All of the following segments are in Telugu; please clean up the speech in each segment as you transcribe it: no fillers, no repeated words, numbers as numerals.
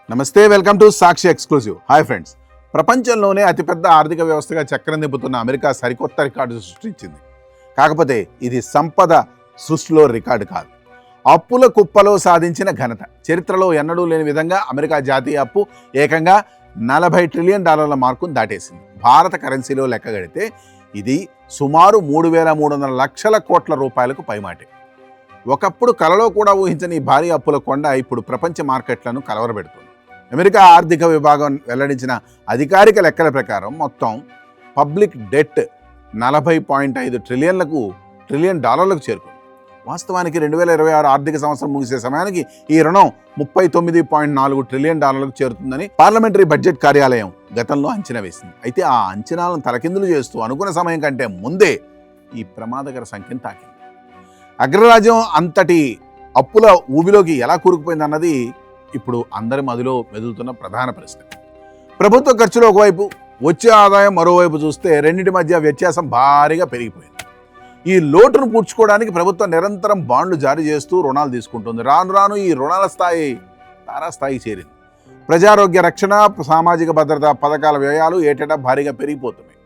నమస్తే, welcome to Sakshi exclusive. Hi friends, ప్రపంచంలోనే అతిపెద్ద ఆర్థిక వ్యవస్థగా చక్రం తిప్పుతున్న అమెరికా సరికొత్త రికార్డు సృష్టించింది. కాకపోతే ఇది సంపద సృష్టిలో రికార్డు కాదు, అప్పుల కుప్పలో సాధించిన ఘనత. చరిత్రలో ఎన్నడూ లేని విధంగా అమెరికా జాతీయ అప్పు ఏకంగా $40 ట్రిలియన్ మార్కును దాటేసింది. భారత కరెన్సీలో లెక్కగడితే ఇది సుమారు 3,300 లక్షల కోట్ల రూపాయలకు పైమాటే. ఒకప్పుడు కలలో కూడా ఊహించని ఈ భారీ అప్పుల కొండ ఇప్పుడు ప్రపంచ మార్కెట్లను కలవరబెడుతుంది. అమెరికా ఆర్థిక విభాగం వెల్లడించిన అధికారిక లెక్కల ప్రకారం మొత్తం పబ్లిక్ డెట్ $40.5 ట్రిలియన్ చేరుకుంది. వాస్తవానికి 2026 ఆర్థిక సంవత్సరం ముగిసే సమయానికి ఈ రుణం $39.4 ట్రిలియన్ చేరుతుందని పార్లమెంటరీ బడ్జెట్ కార్యాలయం గతంలో అంచనా వేసింది. అయితే ఆ అంచనాలను తలకిందులు చేస్తూ అనుకున్న సమయం కంటే ముందే ఈ ప్రమాదకర సంఖ్యను తాకింది. అగ్రరాజ్యం అంతటి అప్పుల ఊబిలోకి ఎలా కూరుకుపోయిందన్నది ఇప్పుడు అందరి మదిలో మెదులుతున్న ప్రధాన ప్రశ్న. ప్రభుత్వ ఖర్చులు ఒకవైపు, వచ్చే ఆదాయం మరోవైపు చూస్తే రెండింటి మధ్య వ్యత్యాసం భారీగా పెరిగిపోయింది. ఈ లోటును పూడ్చుకోవడానికి ప్రభుత్వం నిరంతరం బాండ్లు జారీ చేస్తూ రుణాలు తీసుకుంటుంది. రాను రాను ఈ రుణాల స్థాయి తారాస్థాయి చేరింది. ప్రజారోగ్య రక్షణ, సామాజిక భద్రతా పథకాల వ్యయాలు ఏటేటా భారీగా పెరిగిపోతున్నాయి.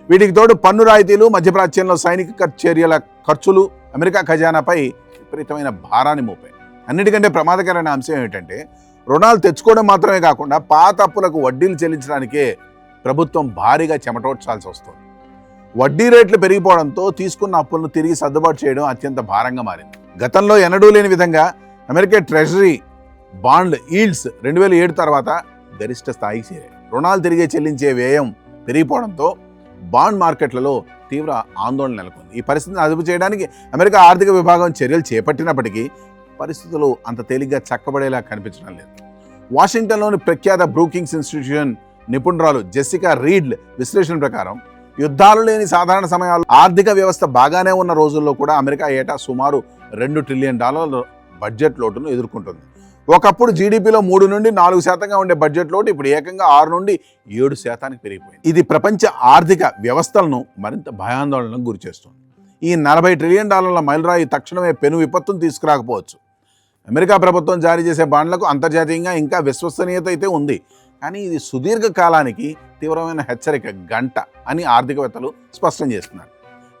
వీటికి తోడు పన్ను రాయితీలు, మధ్యప్రాచ్యంలో సైనిక చర్యల ఖర్చులు అమెరికా ఖజానాపై విపరీతమైన భారాన్ని మోపాయి. అన్నిటికంటే ప్రమాదకరమైన అంశం ఏమిటంటే, రుణాలు తెచ్చుకోవడం మాత్రమే కాకుండా పాత అప్పులకు వడ్డీలు చెల్లించడానికే ప్రభుత్వం భారీగా చెమటోడ్చాల్సి వస్తుంది. వడ్డీ రేట్లు పెరిగిపోవడంతో తీసుకున్న అప్పులను తిరిగి సర్దుబాటు చేయడం అత్యంత భారంగా మారింది. గతంలో ఎన్నడూ లేని విధంగా అమెరికా ట్రెజరీ బాండ్ ఈల్డ్స్ 2007 తర్వాత గరిష్ట స్థాయికి చేరాయి. రుణాలు తిరిగి చెల్లించే వ్యయం పెరిగిపోవడంతో బాండ్ మార్కెట్లలో తీవ్ర ఆందోళన నెలకొంది. ఈ పరిస్థితిని అదుపు చేయడానికి అమెరికా ఆర్థిక విభాగం చర్యలు చేపట్టినప్పటికీ పరిస్థితులు అంత తేలిగ్గా చక్కబడేలా కనిపించడం లేదు. వాషింగ్టన్లోని ప్రఖ్యాత బ్రూకింగ్స్ ఇన్స్టిట్యూషన్ నిపుణురాలు జెసికా రీడ్ విశ్లేషణ ప్రకారం యుద్ధాలు లేని సాధారణ సమయాల్లో ఆర్థిక వ్యవస్థ బాగానే ఉన్న రోజుల్లో కూడా అమెరికా ఏటా సుమారు $2 ట్రిలియన్ బడ్జెట్ లోటును ఎదుర్కొంటుంది. ఒకప్పుడు జీడిపిలో 3 నుండి 4% ఉండే బడ్జెట్ లోటు ఇప్పుడు ఏకంగా 6 నుండి 7% పెరిగిపోయింది. ఇది ప్రపంచ ఆర్థిక వ్యవస్థలను మరింత భయాందోళనకు గురిచేస్తుంది. ఈ $40 ట్రిలియన్ మైలురాయి తక్షణమే పెను విపత్తును తీసుకురాకపోవచ్చు. అమెరికా ప్రభుత్వం జారీ చేసే బాండ్లకు అంతర్జాతీయంగా ఇంకా విశ్వసనీయత అయితే ఉంది, కానీ ఇది సుదీర్ఘ కాలానికి తీవ్రమైన హెచ్చరిక గంట అని ఆర్థికవేత్తలు స్పష్టం చేస్తున్నారు.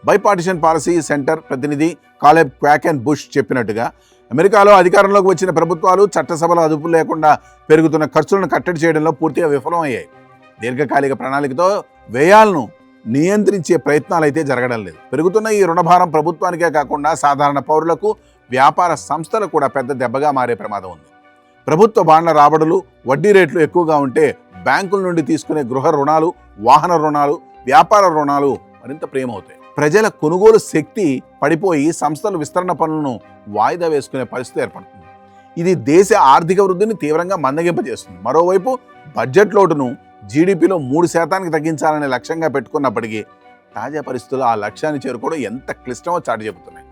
బైపార్టిషన్ పాలసీ సెంటర్ ప్రతినిధి కాలెబ్ క్వాకెన్ బుష్ చెప్పినట్టుగా అమెరికాలో అధికారంలోకి వచ్చిన ప్రభుత్వాలు చట్టసభల అదుపు లేకుండా పెరుగుతున్న ఖర్చులను కట్టడి చేయడంలో పూర్తిగా విఫలమయ్యాయి. దీర్ఘకాలిక ప్రణాళికతో వ్యయాలను నియంత్రించే ప్రయత్నాలు అయితే జరగడం లేదు. పెరుగుతున్న ఈ రుణభారం ప్రభుత్వానికే కాకుండా సాధారణ పౌరులకు, వ్యాపార సంస్థలకు కూడా పెద్ద దెబ్బగా మారే ప్రమాదం ఉంది. ప్రభుత్వ బాండ్ల రాబడులు, వడ్డీ రేట్లు ఎక్కువగా ఉంటే బ్యాంకుల నుండి తీసుకునే గృహ రుణాలు, వాహన రుణాలు, వ్యాపార రుణాలు మరింత ప్రియమవుతాయి. ప్రజల కొనుగోలు శక్తి పడిపోయి సంస్థలు విస్తరణ పనులను వాయిదా వేసుకునే పరిస్థితి ఏర్పడుతుంది. ఇది దేశ ఆర్థిక వృద్ధిని తీవ్రంగా మందగింపజేస్తుంది. మరోవైపు బడ్జెట్ లోటును జీడిపిలో 3% తగ్గించాలనే లక్ష్యంగా పెట్టుకున్నప్పటికీ తాజా పరిస్థితుల్లో ఆ లక్ష్యాన్ని చేరుకోవడం ఎంత క్లిష్టమో చాటి చెబుతున్నాయి.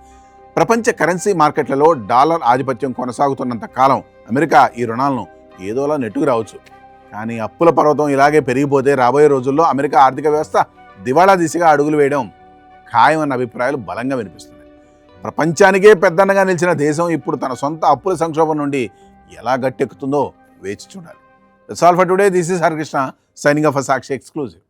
ప్రపంచ కరెన్సీ మార్కెట్లలో డాలర్ ఆధిపత్యం కొనసాగుతున్నంత కాలం అమెరికా ఈ రుణాలను ఏదోలా నెట్టుకు రావచ్చు. కానీ అప్పుల పర్వతం ఇలాగే పెరిగిపోతే రాబోయే రోజుల్లో అమెరికా ఆర్థిక వ్యవస్థ దివాళా దిశగా అడుగులు వేయడం ఖాయమన్న అభిప్రాయాలు బలంగా వినిపిస్తున్నాయి. ప్రపంచానికే పెద్దన్నగా నిలిచిన దేశం ఇప్పుడు తన సొంత అప్పుల సంక్షోభం నుండి ఎలా గట్టెక్కుతుందో వేచి చూడాలి. That's all for today. This is Harikrishna signing off for Sakshi Exclusive.